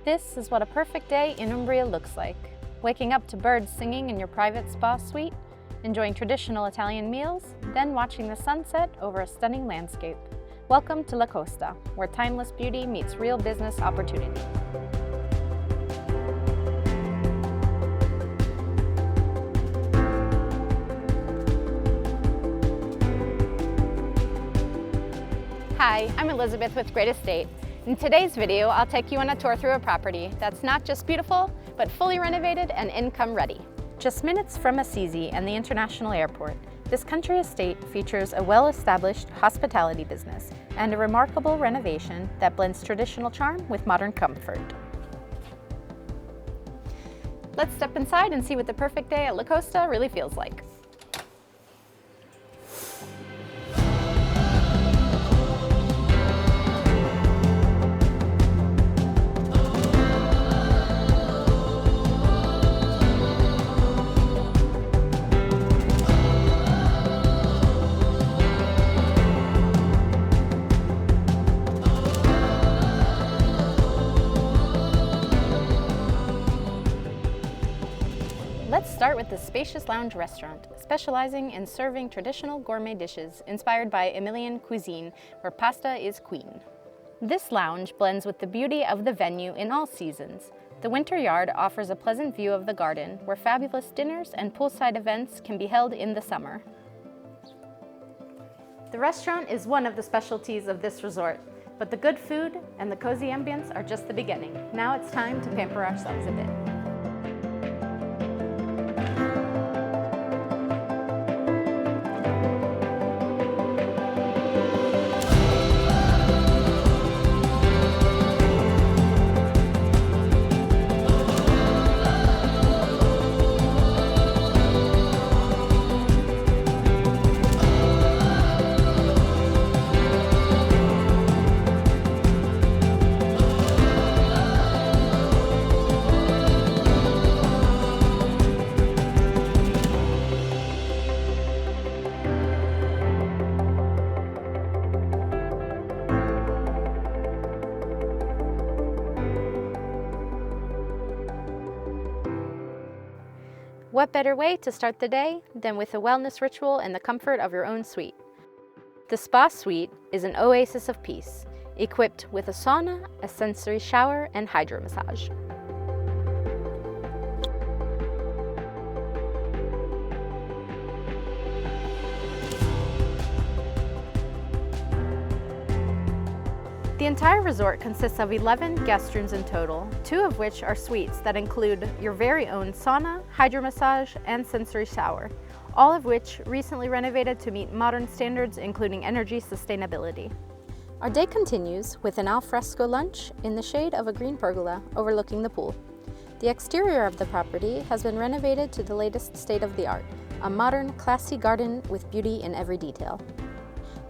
This is what a perfect day in Umbria looks like. Waking up to birds singing in your private spa suite, enjoying traditional Italian meals, then watching the sunset over a stunning landscape. Welcome to La Costa, where timeless beauty meets real business opportunity. Hi, I'm Elizabeth with Great Estate. In today's video, I'll take you on a tour through a property that's not just beautiful, but fully renovated and income ready. Just minutes from Assisi and the International Airport, this country estate features a well-established hospitality business and a remarkable renovation that blends traditional charm with modern comfort. Let's step inside and see what the perfect day at La Costa really feels like. Let's start with the spacious lounge restaurant, specializing in serving traditional gourmet dishes inspired by Emilian cuisine, where pasta is queen. This lounge blends with the beauty of the venue in all seasons. The Winter Yard offers a pleasant view of the garden, where fabulous dinners and poolside events can be held in the summer. The restaurant is one of the specialties of this resort, but the good food and the cozy ambience are just the beginning. Now it's time to pamper ourselves a bit. What better way to start the day than with a wellness ritual in the comfort of your own suite? The Spa Suite is an oasis of peace, equipped with a sauna, a sensory shower, and hydro massage. The entire resort consists of 11 guest rooms in total, 2 of which are suites that include your very own sauna, hydro massage, and sensory shower, all of which recently renovated to meet modern standards, including energy sustainability. Our day continues with an al fresco lunch in the shade of a green pergola overlooking the pool. The exterior of the property has been renovated to the latest state-of-the-art, a modern, classy garden with beauty in every detail.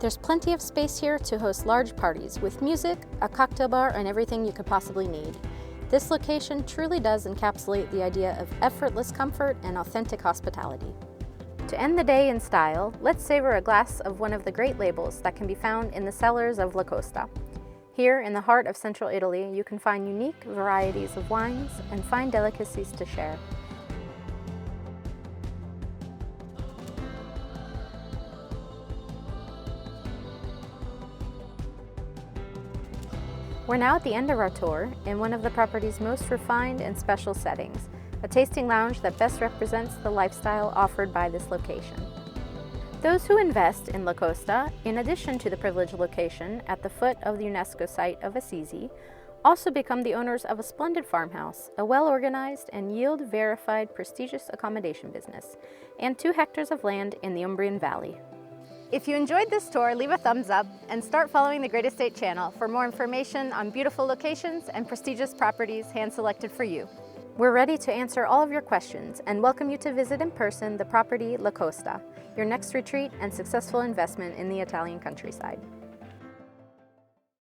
There's plenty of space here to host large parties with music, a cocktail bar, and everything you could possibly need. This location truly does encapsulate the idea of effortless comfort and authentic hospitality. To end the day in style, let's savor a glass of one of the great labels that can be found in the cellars of La Costa. Here, in the heart of central Italy, you can find unique varieties of wines and fine delicacies to share. We're now at the end of our tour in one of the property's most refined and special settings, a tasting lounge that best represents the lifestyle offered by this location. Those who invest in La Costa, in addition to the privileged location at the foot of the UNESCO site of Assisi, also become the owners of a splendid farmhouse, a well-organized and yield-verified prestigious accommodation business, and 2 hectares of land in the Umbrian Valley. If you enjoyed this tour, leave a thumbs up and start following the Great Estate channel for more information on beautiful locations and prestigious properties hand-selected for you. We're ready to answer all of your questions and welcome you to visit in person the property La Costa, your next retreat and successful investment in the Italian countryside.